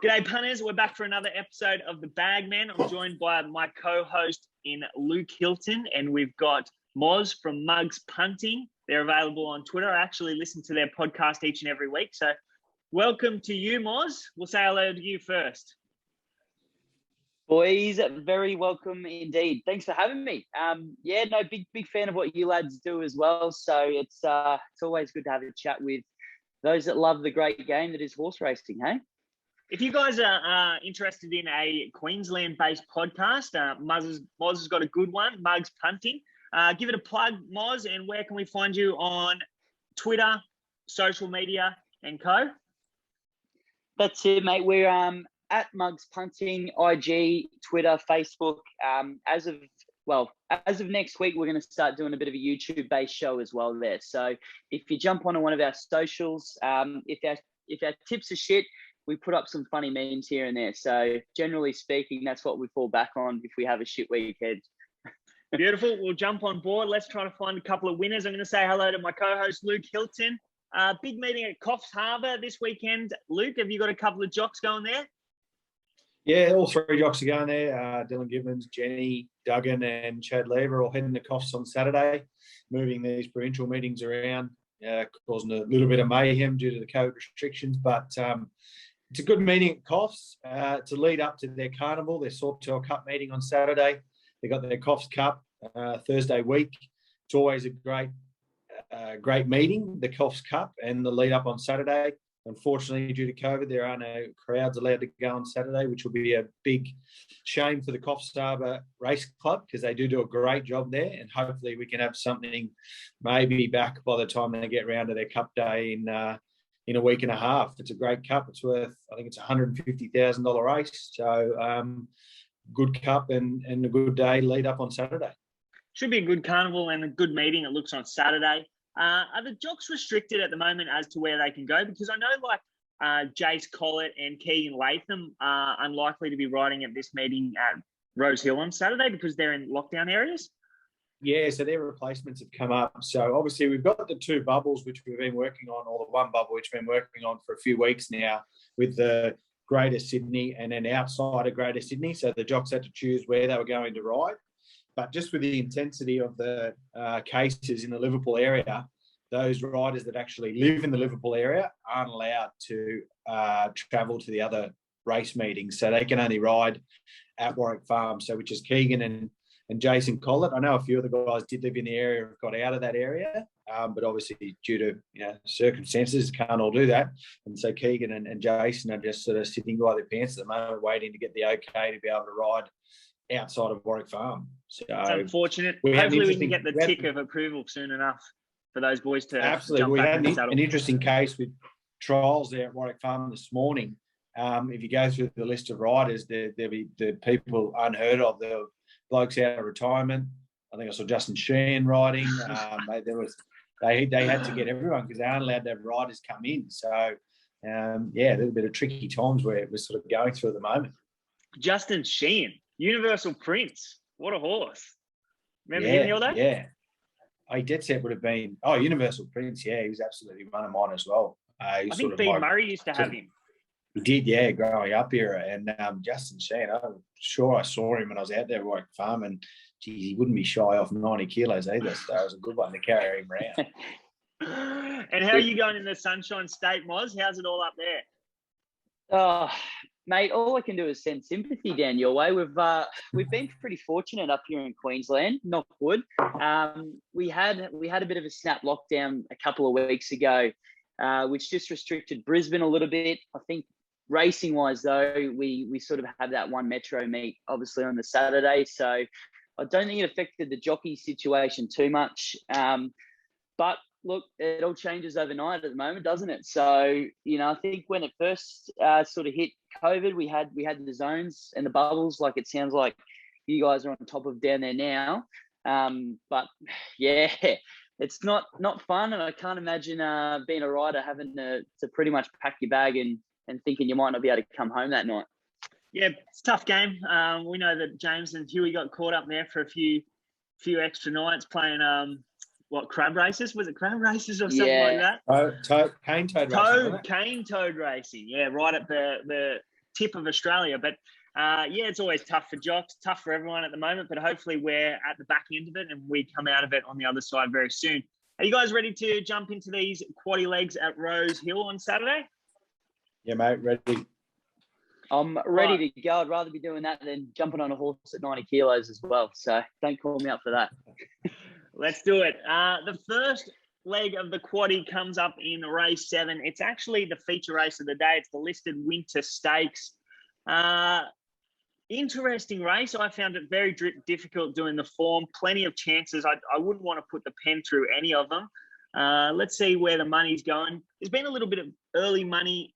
G'day punters, we're back for another episode of The Bagman. I'm joined by my co-host in Luke Hilton, and we've got Moz from Mugs Punting. They're available on Twitter. I actually listen to their podcast each and every week. So welcome to you, Moz. We'll say hello to you first. Boys, very welcome indeed. Thanks for having me. Big fan of what you lads do as well. So it's always good to have a chat with those that love the great game that is horse racing, hey? If you guys are interested in a Queensland-based podcast, Moz has got a good one, Mugs Punting. Give it a plug, Moz, and where can we find you on Twitter, social media, and co? That's it, mate. We're at Mugs Punting, IG, Twitter, Facebook. As of next week, we're going to start doing a bit of a YouTube-based show as well there. So if you jump onto one of our socials, if our tips are shit, we put up some funny memes here and there. So generally speaking, that's what we fall back on if we have a shit weekend. Beautiful. We'll jump on board. Let's try to find a couple of winners. I'm going to say hello to my co-host, Luke Hilton. Big meeting at Coffs Harbour this weekend. Luke, have you got a couple of jocks going there? Yeah, all three jocks are going there. Dylan Gibbons, Jenny, Duggan and Chad Lever all heading to Coffs on Saturday, moving these provincial meetings around, causing a little bit of mayhem due to the COVID restrictions. But it's a good meeting at Coffs to lead up to their carnival, their Sawtell Cup meeting on Saturday. They got their Coffs Cup Thursday week. It's always a great meeting, the Coffs Cup, and the lead up on Saturday. Unfortunately, due to COVID, there are no crowds allowed to go on Saturday, which will be a big shame for the Coffs Harbour Race Club because they do a great job there, and hopefully we can have something maybe back by the time they get round to their Cup Day in a week and a half. It's a great cup. It's worth, I think it's $150,000 race. So good cup and a good day lead up on Saturday. Should be a good carnival and a good meeting, it looks, on Saturday. Are the jocks restricted at the moment as to where they can go? Because I know Jace Collett and Keegan Latham are unlikely to be riding at this meeting at Rosehill on Saturday because they're in lockdown areas. Yeah, so their replacements have come up. So obviously we've got the two bubbles which we've been working on, or the one bubble which we've been working on for a few weeks now with the Greater Sydney and then outside of Greater Sydney. So the jocks had to choose where they were going to ride. But just with the intensity of the cases in the Liverpool area, those riders that actually live in the Liverpool area aren't allowed to travel to the other race meetings. So they can only ride at Warwick Farm, so which is Keegan and Jason Collett. I know a few of the guys did live in the area, have got out of that area, but obviously due to circumstances, can't all do that. And so Keegan and Jason are just sort of sitting by their pants at the moment, waiting to get the okay to be able to ride outside of Warwick Farm. So it's unfortunate. Hopefully we can get the tick of approval soon enough for those boys to absolutely. We had an interesting case with trials there at Warwick Farm this morning. If you go through the list of riders, there'll be the people unheard of, the blokes out of retirement. I think I saw Justin Sheehan riding. They had to get everyone because they aren't allowed to have riders come in. So a little bit of tricky times where we're sort of going through at the moment. Justin Sheehan, Universal Prince, what a horse! Remember him, Hildo? Yeah. Dead set would have been Universal Prince. Yeah, he was absolutely one of mine as well. I think B. Murray used to have him. He did, yeah, growing up here. And Justin Sheehan, I'm sure I saw him when I was out there at Warwick Farm, and geez, he wouldn't be shy off 90 kilos either. So it was a good one to carry him around. And how are you going in the Sunshine State, Moz? How's it all up there? Oh, mate, all I can do is send sympathy down your way. We've been pretty fortunate up here in Queensland, knock wood. We had a bit of a snap lockdown a couple of weeks ago, which just restricted Brisbane a little bit. I think racing wise though, we sort of have that one metro meet obviously on the Saturday, so I don't think it affected the jockey situation too much. But look, it all changes overnight at the moment, doesn't it? So, I think when it first sort of hit COVID, we had the zones and the bubbles, like it sounds like you guys are on top of down there now. But yeah, it's not fun, and I can't imagine being a rider having to pretty much pack your bag and thinking you might not be able to come home that night. Yeah, it's a tough game. We know that James and Huey got caught up there for a few extra nights playing crab races? Was it crab races or something like that? Cane toad racing. Cane toad racing. Yeah, right at the tip of Australia. But yeah, it's always tough for jocks, tough for everyone at the moment. But hopefully we're at the back end of it and we come out of it on the other side very soon. Are you guys ready to jump into these quaddie legs at Rosehill on Saturday? Yeah, mate, ready. I'm ready to go. I'd rather be doing that than jumping on a horse at 90 kilos as well. So don't call me up for that. Let's do it. The first leg of the quaddie comes up in race 7. It's actually the feature race of the day. It's the listed Winter Stakes. Interesting race. I found it very difficult doing the form. Plenty of chances. I wouldn't want to put the pen through any of them. Let's see where the money's going. There's been a little bit of early money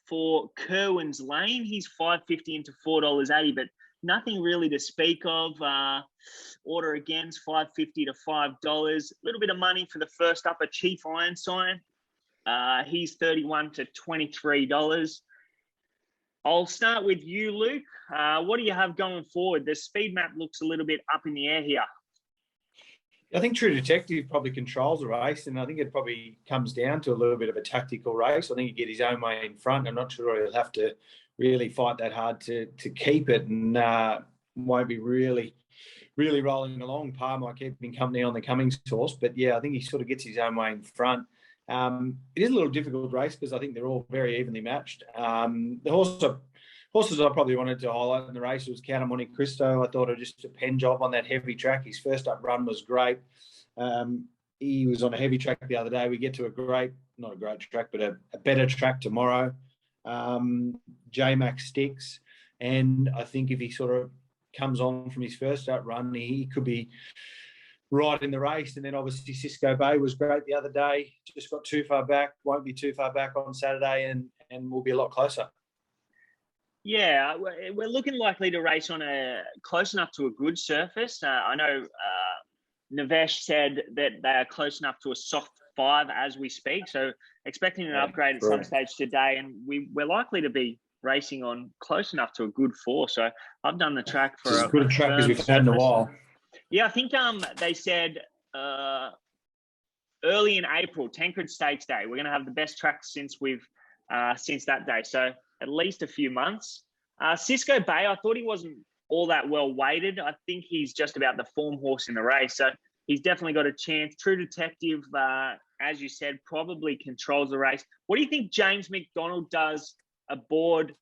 for Kerwin's Lane. He's $5.50 into $4.80, but nothing really to speak of. Order Again's $5.50 to $5. A little bit of money for the first upper, Chief Ironsign. He's $31 to $23. I'll start with you, Luke. What do you have going forward? The speed map looks a little bit up in the air here. I think True Detective probably controls the race, and I think it probably comes down to a little bit of a tactical race. I think he get his own way in front. I'm not sure he'll have to really fight that hard to keep it, and won't be really rolling along. Pa might keep him company on the Cummings horse, but yeah, I think he sort of gets his own way in front. It is a little difficult race because I think they're all very evenly matched. The horses I probably wanted to highlight in the race was Count of Monte Cristo. I thought it was just a pen job on that heavy track. His first up run was great. He was on a heavy track the other day. We get to not a great track, but a better track tomorrow. J-Mac sticks. And I think if he sort of comes on from his first up run, he could be right in the race. And then obviously Cisco Bay was great the other day. Just got too far back. Won't be too far back on Saturday, and will be a lot closer. Yeah, we're looking likely to race on a close enough to a good surface. I know Navesh said that they are close enough to a soft 5 as we speak. So expecting an upgrade at some stage today, and we're likely to be racing on close enough to a good 4. So I've done the track for as good a track as we've had in a while. Yeah, I think they said early in April, Tancred Stakes Day. We're going to have the best track since that day. So at least a few months. Cisco Bay, I thought he wasn't all that well weighted. I think he's just about the form horse in the race. So he's definitely got a chance. True Detective, as you said, probably controls the race. What do you think James McDonald does aboard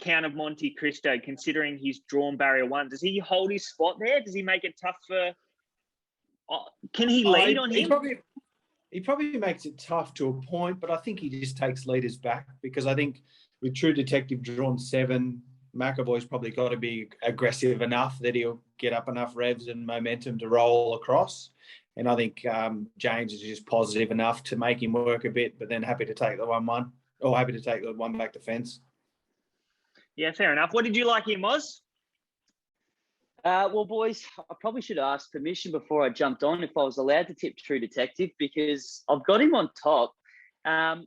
Count of Monte Cristo, considering he's drawn barrier 1? Does he hold his spot there? Does he make it tough for... Can he lead on him? He probably makes it tough to a point, but I think he just takes leaders back, because I think with True Detective drawn 7, McAvoy's probably got to be aggressive enough that he'll get up enough revs and momentum to roll across. And I think James is just positive enough to make him work a bit, but then happy to take the 1-1, or happy to take the one back to fence. Yeah, fair enough. What did you like here, Moz? Well, boys, I probably should have asked permission before I jumped on if I was allowed to tip True Detective, because I've got him on top. And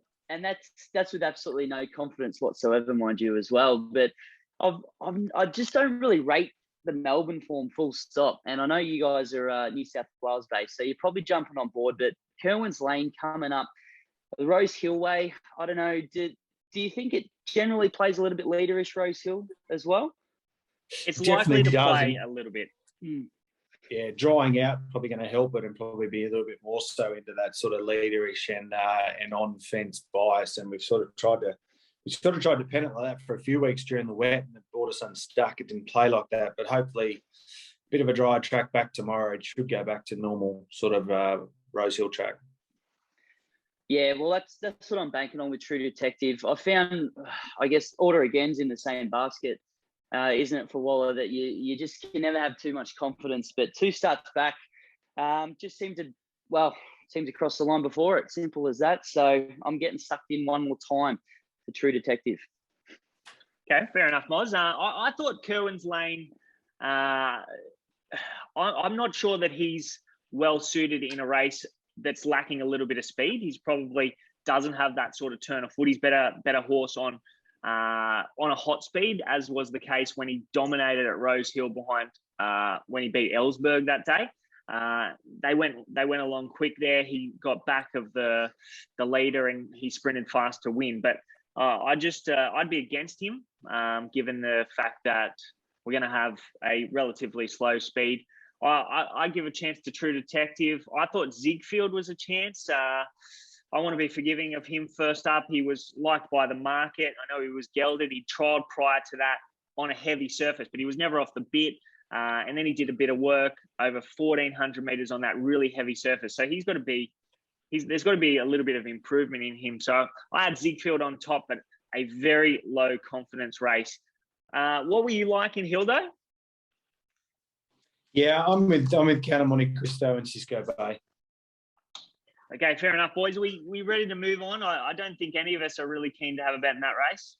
that's with absolutely no confidence whatsoever, mind you, as well. But I just don't really rate the Melbourne form full stop. And I know you guys are New South Wales based, so you're probably jumping on board. But Kerwin's Lane coming up, the Rosehill way, I don't know. Do you think it generally plays a little bit leaderish, Rosehill, as well? It's likely to play a little bit. Yeah, drying out probably going to help it, and probably be a little bit more so into that sort of leaderish and on fence bias. And we've sort of tried to pen it like that for a few weeks during the wet, and it brought us unstuck. It didn't play like that, but hopefully a bit of a dry track back tomorrow. It should go back to normal sort of Rosehill track. Yeah, well, that's what I'm banking on with True Detective. I found, I guess, Order Again's in the same basket. Isn't it, for Waller, that you just can never have too much confidence. But 2 starts back just seemed to cross the line before it. Simple as that. So I'm getting sucked in one more time for True Detective. Okay, fair enough, Moz. I thought Kerwin's Lane, I'm not sure that he's well suited in a race that's lacking a little bit of speed. He's probably doesn't have that sort of turn of foot. He's better horse on a hot speed, as was the case when he dominated at Rosehill behind when he beat Ellsberg that day. They went along quick there. He got back of the leader and he sprinted fast to win. But I'd be against him given the fact that we're going to have a relatively slow speed. I give a chance to True Detective. I thought Ziegfeld was a chance. I want to be forgiving of him first up. He was liked by the market. I know he was gelded. He trialled prior to that on a heavy surface, but he was never off the bit. And then he did a bit of work over 1,400 meters on that really heavy surface. So there's got to be a little bit of improvement in him. So I had Ziegfeld on top, but a very low confidence race. What were you like in Hildo? Yeah, I'm with Count Monte Cristo and Cisco Bay. Okay, fair enough, boys. We ready to move on? I don't think any of us are really keen to have a bet in that race.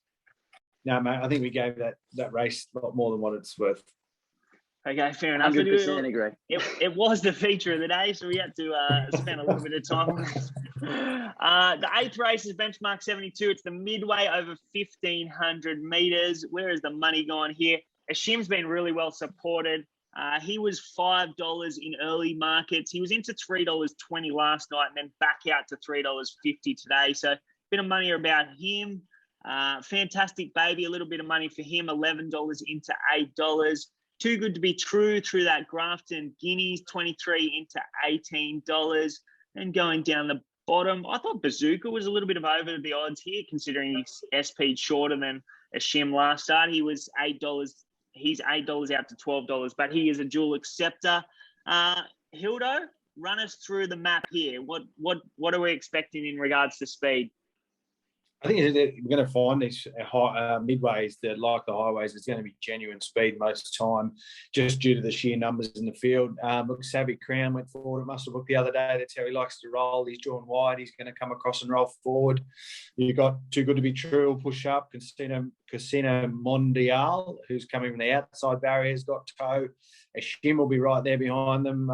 No, mate, I think we gave that race a lot more than what it's worth. Okay, fair enough. 100% agree. It was the feature of the day, so we had to spend a little bit of time on it. The 8th race is benchmark 72. It's the midway over 1,500 meters. Where is the money gone here? Ashim's been really well supported. He was $5 in early markets. He was into $3.20 last night and then back out to $3.50 today. So a bit of money about him. Fantastic Baby, a little bit of money for him, $11 into $8. Too Good to Be True through that Grafton Guineas, $23 into $18. And going down the bottom, I thought Bazooka was a little bit of over the odds here, considering he's SP'd shorter than Ashim last start. He was $8. He's $8 out to $12, but he is a dual acceptor. Hildo, run us through the map here. What are we expecting in regards to speed? I think we're going to find these midways that, like the highways, it's going to be genuine speed most of the time, just due to the sheer numbers in the field. Look, Savvy Crown went forward at Muswellbrook the other day. That's how he likes to roll. He's drawn wide. He's going to come across and roll forward. You've got Too Good to Be True, push up. Casino Mondial, who's coming from the outside barrier, has got toe. Ashim will be right there behind them.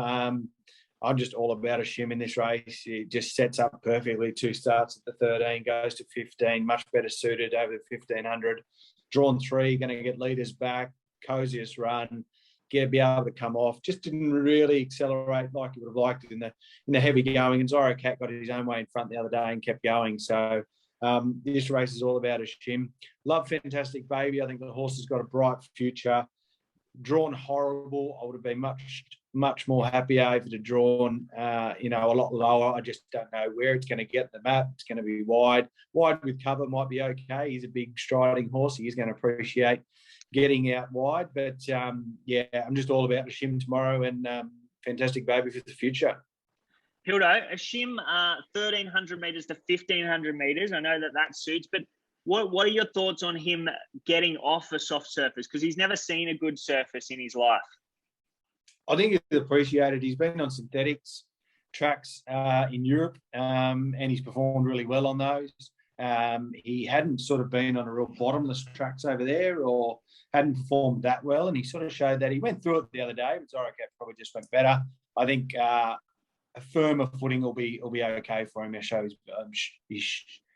I'm just all about Ashim in this race. He just sets up perfectly. 2 starts at the 13, goes to 15, much better suited over the 1,500. Drawn 3, going to get leaders back, coziest run, be able to come off. Just didn't really accelerate like he would have liked it in the heavy going. And Zorro Cat got his own way in front the other day and kept going. So this race is all about Ashim. Love Fantastic Baby. I think the horse has got a bright future. Drawn horrible. I would have been much more happier if it had drawn, a lot lower. I just don't know where it's going to get the map. It's going to be wide. Wide with cover might be okay. He's a big striding horse. He is going to appreciate getting out wide. But, I'm just all about Ashim tomorrow and Fantastic Baby for the future. Hildo, Ashim, 1,300 metres to 1,500 metres. I know that suits, but what are your thoughts on him getting off a soft surface? Because he's never seen a good surface in his life. I think he's appreciated. He's been on synthetics tracks in Europe, and he's performed really well on those. He hadn't sort of been on a real bottomless tracks over there, or hadn't performed that well, and he sort of showed that. He went through it the other day, but Zorro Cat probably just went better. I think a firmer footing will be okay for him.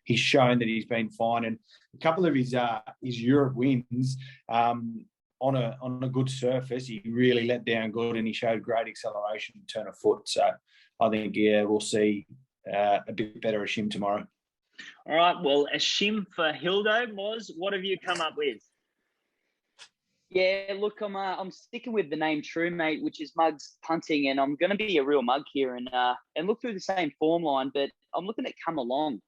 He's shown that he's been fine, and a couple of his Europe wins. On a good surface, he really let down good, and he showed great acceleration and turn of foot. So I think, we'll see a bit better Ashim tomorrow. All right, well, Ashim for Hildo. Moz, what have you come up with? Yeah, look, I'm sticking with the name True, mate, which is Mugs Punting, and I'm going to be a real mug here and look through the same form line, but I'm looking at Come Along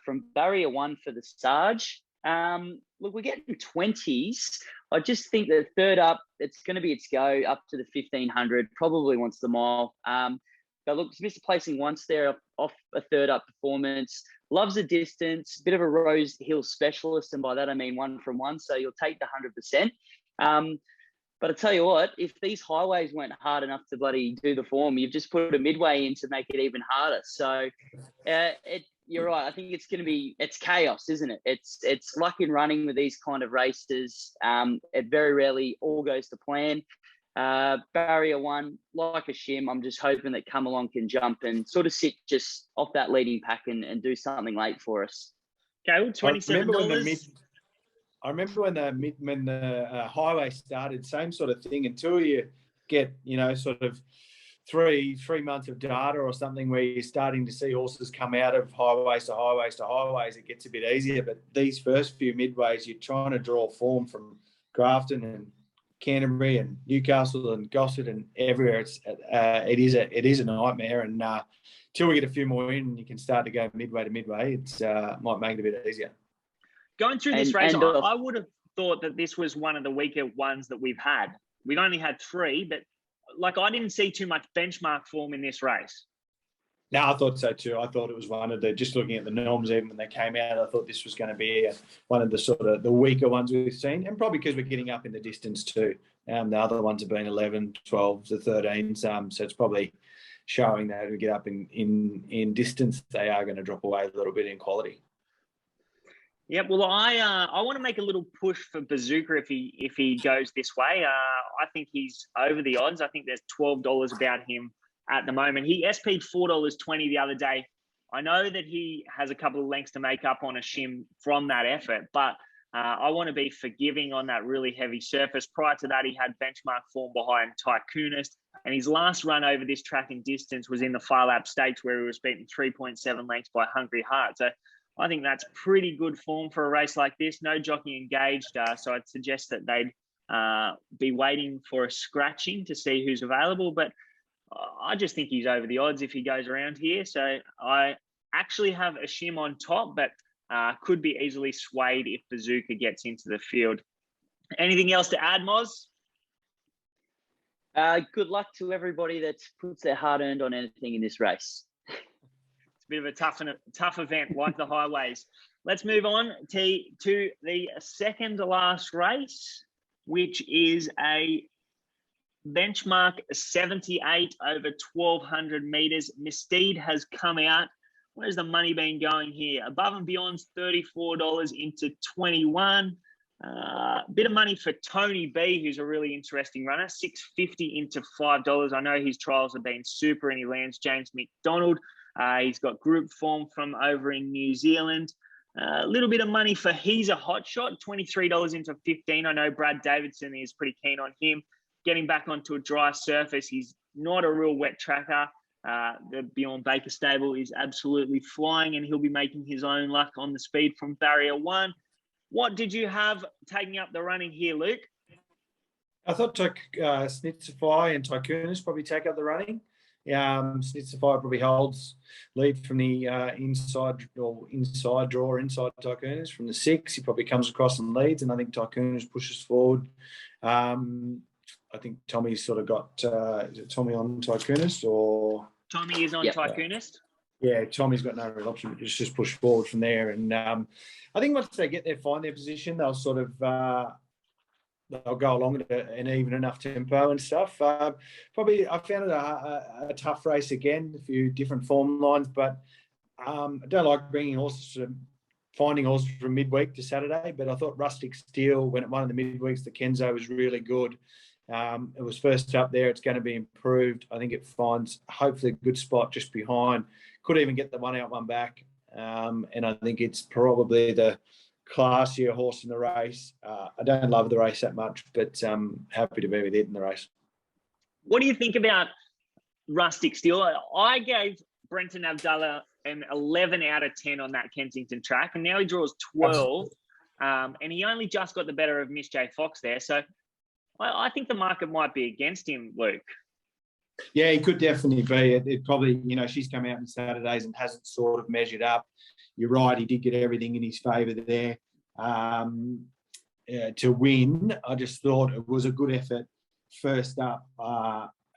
from barrier 1 for the Sarge. Look, we're getting 20s. I just think that third up, it's going to be its go up to the 1,500, probably wants the mile. But look, it's missed placing once there off a third up performance. Loves the distance, bit of a Rosehill specialist, and by that I mean 1 from 1, so you'll take the 100%. But I tell you what, if these highways weren't hard enough to bloody do the form, you've just put a midway in to make it even harder. So you're right. I think it's chaos, isn't it? It's luck in running with these kind of races. It very rarely all goes to plan. Barrier 1, like Ashim, I'm just hoping that Come Along can jump and sort of sit just off that leading pack and do something late for us. Okay, well, $27. I remember when the highway started, same sort of thing, until you get, sort of three months of data or something where you're starting to see horses come out of highways to highways to highways, it gets a bit easier. But these first few midways, you're trying to draw form from Grafton and Canterbury and Newcastle and Gosford and everywhere. It is a nightmare. And till we get a few more in, you can start to go midway to midway. It might make it a bit easier. Going through this race, I would have thought that this was one of the weaker ones that we've had. We've only had 3, but I didn't see too much benchmark form in this race. No, I thought so too. I thought it was one of the, just looking at the norms, even when they came out, I thought this was going to be one of the sort of the weaker ones we've seen, and probably because we're getting up in the distance too. The other ones have been 11, 12 to 13, so it's probably showing that as we get up in distance, they are going to drop away a little bit in quality. Yeah, well, I want to make a little push for Bazooka if he goes this way. I think he's over the odds. I think there's $12 about him at the moment. He SP'd $4.20 the other day. I know that he has a couple of lengths to make up on Ashim from that effort, but I want to be forgiving on that really heavy surface. Prior to that, he had benchmark form behind Tycoonist, and his last run over this track in distance was in the Far Lap Stakes, where he was beaten 3.7 lengths by Hungry Heart. So I think that's pretty good form for a race like this. No jockey engaged, so I'd suggest that they'd be waiting for a scratching to see who's available. But I just think he's over the odds if he goes around here. So I actually have Ashim on top, but could be easily swayed if Bazooka gets into the field. Anything else to add, Moz? Good luck to everybody that puts their hard-earned on anything in this race. It's a bit of a tough event, like the highways. Let's move on to the second to last race, which is a benchmark 78 over 1,200 meters. Misdeed has come out. Where's the money been going here? Above and Beyond's $34 into 21. Bit of money for Tony B, who's a really interesting runner, $6.50 into $5. I know his trials have been super, and he lands James McDonald. He's got group form from over in New Zealand. A little bit of money for He's a Hot Shot, $23 into 15. I know Brad Davidson is pretty keen on him. Getting back onto a dry surface. He's not a real wet tracker. The Beyond Baker stable is absolutely flying, and he'll be making his own luck on the speed from barrier 1. What did you have taking up the running here, Luke? I thought Snitzify and Tycoonist probably take up the running. Snitzify probably holds lead from the inside Tycoonist from the 6. He probably comes across and leads, and I think Tycoonist pushes forward. I think Tommy's sort of got, is it Tommy on Tycoonist or? Tommy is on Tycoonist. Yeah, Tommy's got no real option, but just push forward from there. And I think once they get there, find their position, they'll sort of, they'll go along at an even enough tempo and stuff. Probably I found it a tough race again, a few different form lines, but I don't like bringing horses finding horses from midweek to Saturday, but I thought Rustic Steel, when it won in the midweeks, the Kenzo was really good. It was first up there. It's going to be improved. I think it finds hopefully a good spot just behind. Could even get the one out, one back. And I think it's probably the classier horse in the race. I don't love the race that much, but happy to be with it in the race. What do you think about Rustic Steel? I gave Brenton Abdallah an 11 out of 10 on that Kensington track, and now he draws 12. And he only just got the better of Miss J Fox there. So I think the market might be against him, Luke. Yeah, he could definitely be. It probably, she's come out on Saturdays and hasn't sort of measured up. You're right, he did get everything in his favour there to win. I just thought it was a good effort first up,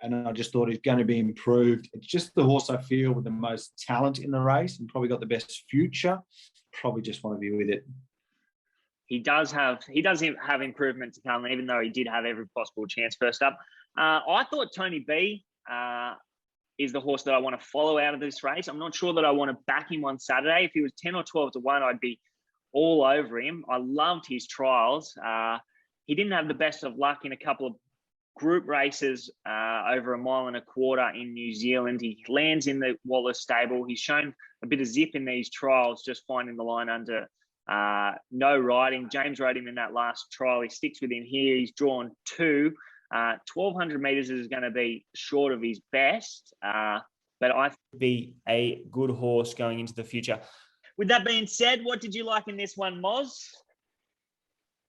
and I just thought he's going to be improved. It's just the horse I feel with the most talent in the race and probably got the best future. Probably just want to be with it. He does have improvement to come, even though he did have every possible chance first up. I thought Tony B is the horse that I want to follow out of this race. I'm not sure that I want to back him on Saturday. If he was 10 or 12 to 1, I'd be all over him. I loved his trials. He didn't have the best of luck in a couple of group races over 1.25 miles in New Zealand. He lands in the Wallace stable. He's shown a bit of zip in these trials, just finding the line under no riding. James rode him in that last trial. He sticks with him here. He's drawn 2. 1,200 meters is going to be short of his best, but I think be a good horse going into the future. With that being said, what did you like in this one, Moz?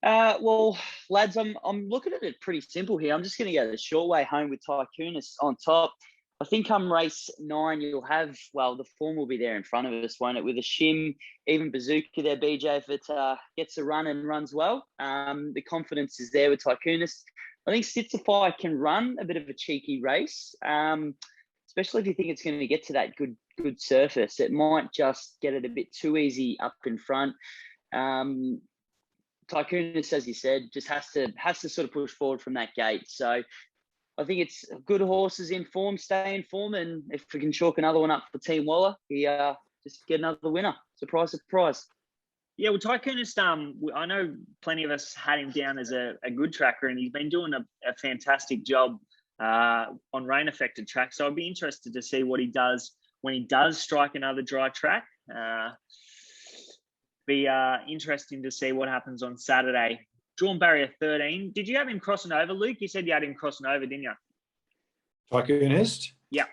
Well, lads, I'm looking at it pretty simple here. I'm just going to go the short way home with Tycoonist on top. I think come race 9, you'll have, well, the form will be there in front of us, won't it? With Ashim, even Bazooka there, BJ, if it gets a run and runs well. The confidence is there with Tycoonist. I think Sitzify can run a bit of a cheeky race, especially if you think it's going to get to that good surface. It might just get it a bit too easy up in front. Tycoonist, as you said, just has to sort of push forward from that gate. So I think it's good horses in form, stay in form, and if we can chalk another one up for Team Waller, he just get another winner. Surprise, surprise. Yeah, well, Tycoonist, I know plenty of us had him down as a good tracker, and he's been doing a fantastic job on rain-affected tracks. So I'd be interested to see what he does when he does strike another dry track. Be interesting to see what happens on Saturday. Drawn barrier 13. Did you have him crossing over, Luke? You said you had him crossing over, didn't you? Tycoonist? Yeah.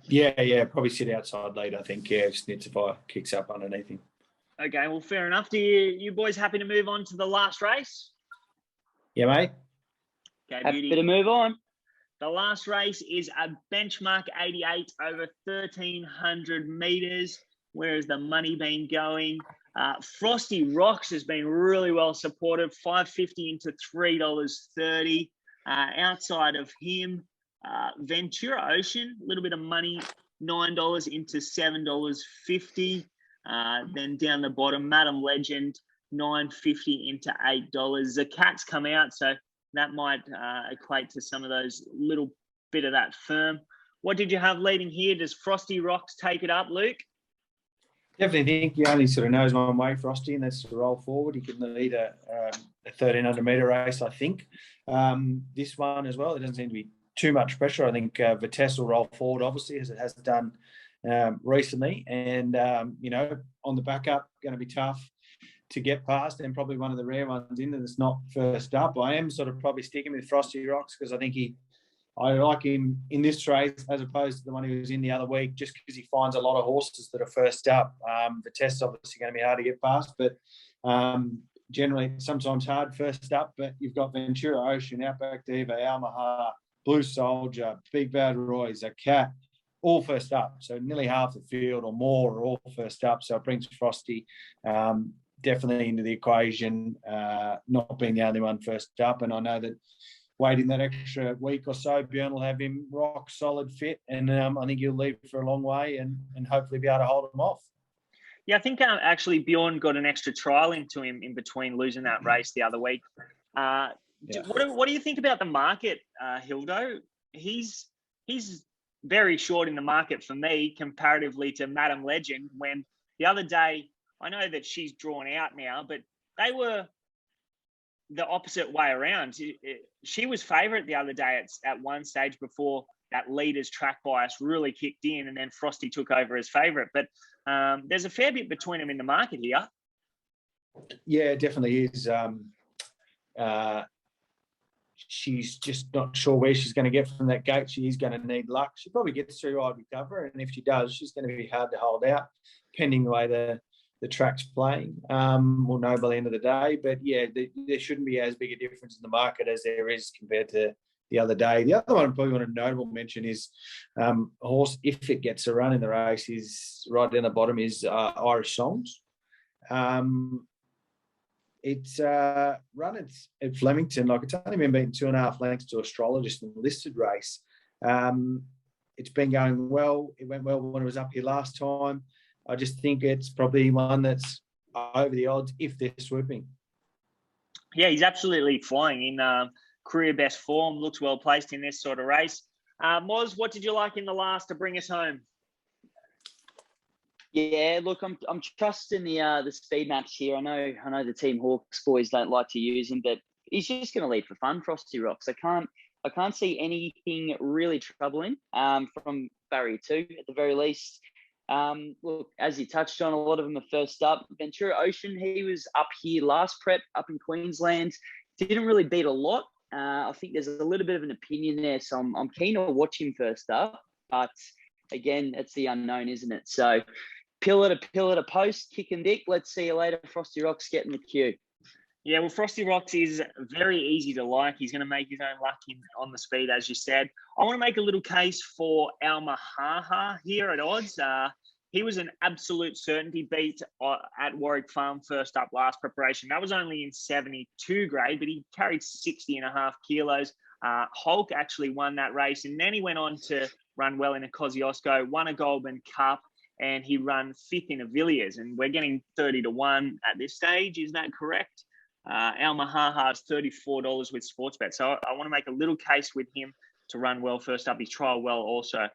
Yeah. Probably sit outside late, I think. Yeah, Sitzify kicks up underneath him. Okay, well, fair enough. Do you boys happy to move on to the last race? Yeah, mate. Okay, happy to move on. The last race is a benchmark 88 over 1,300 meters. Where has the money been going? Frosty Rocks has been really well supported, $5.50 into $3.30. Outside of him, Ventura Ocean, a little bit of money, $9 into $7.50. Then down the bottom, Madam Legend, $9.50 into $8. The Cat's come out, so that might equate to some of those little bit of that firm. What did you have leading here? Does Frosty Rocks take it up, Luke? Definitely think he only sort of knows one way, Frosty, and that's to roll forward. He can lead a 1,300-metre race, I think. This one as well, there doesn't seem to be too much pressure. I think Vitesse will roll forward, obviously, as it has done recently. And, on the backup, going to be tough to get past, and probably one of the rare ones in that's not first up. I am sort of probably sticking with Frosty Rocks because I think I like him in this race as opposed to the one he was in the other week, just because he finds a lot of horses that are first up. The test's obviously going to be hard to get past, but generally sometimes hard first up. But you've got Ventura Ocean, Outback Diva, Mah Haha, Blue Soldier, Big Bad Roy, a Cat, all first up. So nearly half the field or more are all first up. So it brings Frosty definitely into the equation, not being the only one first up. And I know that waiting that extra week or so, Björn will have him rock solid fit, and I think he'll leave for a long way and hopefully be able to hold him off. Yeah, I think actually Björn got an extra trial into him in between losing that race the other week. What do you think about the market, Hildo? He's very short in the market for me comparatively to Madam Legend, when the other day, I know that she's drawn out now, but they were the opposite way around. She was favourite the other day at one stage before that leader's track bias really kicked in, and then Frosty took over as favourite. But there's a fair bit between them in the market here. Yeah, it definitely is. She's just not sure where she's going to get from that gate. She is going to need luck. She probably gets through, I'd recover, and if she does, she's going to be hard to hold out, depending the way the track's playing. We'll know by the end of the day. But yeah, there shouldn't be as big a difference in the market as there is compared to the other day. The other one I probably want to notable mention is a horse, if it gets a run in the race, is right down the bottom is Irish Songs. It's run at Flemington. Like, it's only been beaten 2.5 lengths to Astrologist in the listed race. It's been going well. It went well when it was up here last time. I just think it's probably one that's over the odds if they're swooping. Yeah, he's absolutely flying in career best form. Looks well placed in this sort of race. Moz, what did you like in the last to bring us home? Yeah, look, I'm trusting the speed maps here. I know the Team Hawks boys don't like to use him, but he's just going to lead for fun. Frosty Rocks. I can't see anything really troubling from barrier 2 at the very least. Look, as you touched on, a lot of them are first up. Ventura Ocean, he was up here last prep up in Queensland. Didn't really beat a lot. I think there's a little bit of an opinion there, so I'm keen to watch him first up. But again, it's the unknown, isn't it? So pillar to post, kick and dick. Let's see you later. Frosty Rocks getting the cue. Yeah, well, Frosty Rocks is very easy to like. He's going to make his own luck on the speed, as you said. I want to make a little case for our Mah Haha here at odds. He was an absolute certainty beat at Warwick Farm first up last preparation. That was only in 72 grade, but he carried 60.5 kilos. Hulk actually won that race, and then he went on to run well in a Kosciuszko, won a Goulburn Cup, and he ran 5th in a Villiers. And we're getting 30 to 1 at this stage. Is that correct? Our Mah Haha is $34 with Sportsbet. So I want to make a little case with him to run well first up. He's trial well also.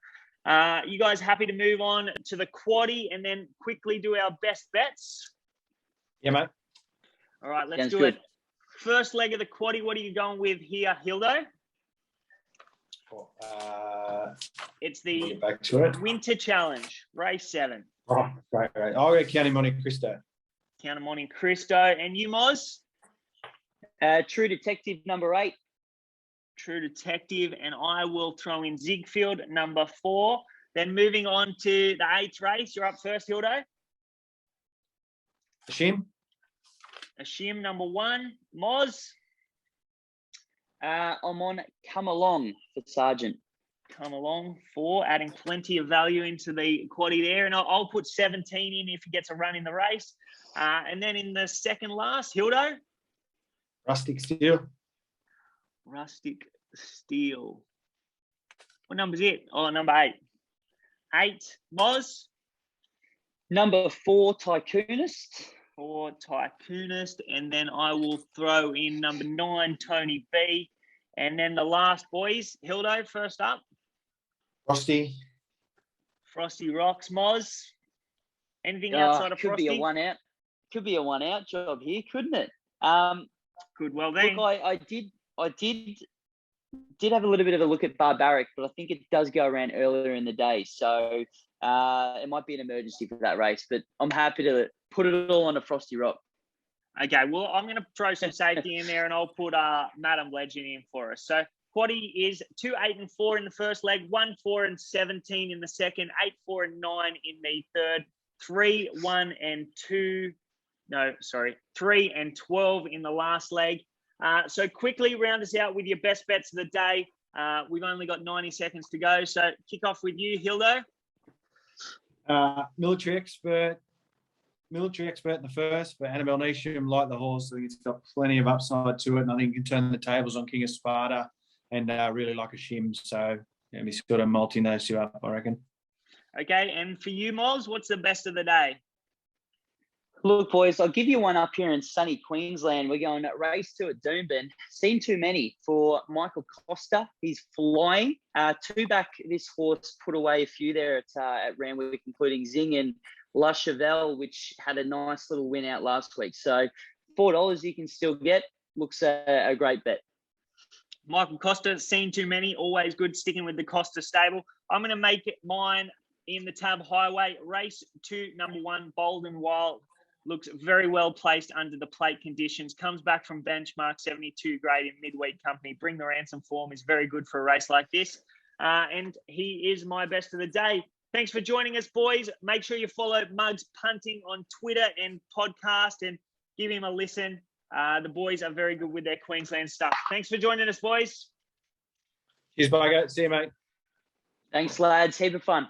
You guys happy to move on to the quaddie and then quickly do our best bets? Yeah, mate. All right, let's Sounds do good. it. First leg of the quaddie, what are you going with here, Hildo? It's the Back to it. Winter Challenge, race 7. Oh, great. I'll go County Monte Cristo. Count 'em Monte Cristo. And you, Moz? True Detective number 8. True Detective, and I will throw in Ziegfeld, number 4. Then moving on to the 8th race. You're up first, Hildo. Ashim. Ashim, number 1. Moz. I'm on Come Along for Sergeant. Come Along, 4, adding plenty of value into the quaddie there. And I'll put 17 in if he gets a run in the race. And then in the second last, Hildo. Rustic Steel. Rustic Steel. What number's it? Oh, number 8. 8, Moz. Number 4, Tycoonist. 4, Tycoonist. And then I will throw in number 9, Tony B. And then the last, boys, Hildo, first up. Frosty. Frosty Rocks, Moz. Anything outside of could Frosty? Be a 1 out. Could be a 1 out job here, couldn't it? Good, well then. Look, I did have a little bit of a look at Barbaric, but I think it does go around earlier in the day. So it might be an emergency for that race, but I'm happy to put it all on a Frosty Rock. Okay, well, I'm going to throw some safety in there, and I'll put Madam Legend in for us. So quaddie is 2, 8, and 4 in the first leg, 1, 4, and 17 in the second, 8, 4, and 9 in the third, 3, 1, and 2. No, sorry, 3 and 12 in the last leg. So quickly round us out with your best bets of the day. We've only got 90 seconds to go. So kick off with you, Hildo. Military expert in the first, but Annabelle Nisham, like the horse. I think it's got plenty of upside to it, and I think you can turn the tables on King of Sparta and really like Ashim. So yeah, we sort of multi those two up, I reckon. Okay, and for you, Moz, what's the best of the day? Look, boys, I'll give you one up here in sunny Queensland. We're going at race 2 at Doomben. Seen Too Many for Michael Costa. He's flying. 2 back, this horse put away a few there at Randwick, including Zing and La Chevelle, which had a nice little win out last week. So $4 you can still get. Looks a great bet. Michael Costa, Seen Too Many, always good, sticking with the Costa stable. I'm going to make it mine in the Tab Highway. Race 2, number 1, Bold and Wild. Looks very well placed under the plate conditions. Comes back from benchmark 72 grade in midweek company. Bring the Ransom form is very good for a race like this. And he is my best of the day. Thanks for joining us, boys. Make sure you follow Mugs Punting on Twitter and podcast and give him a listen. The boys are very good with their Queensland stuff. Thanks for joining us, boys. Cheers, Bugger. See you, mate. Thanks, lads. Heap of fun.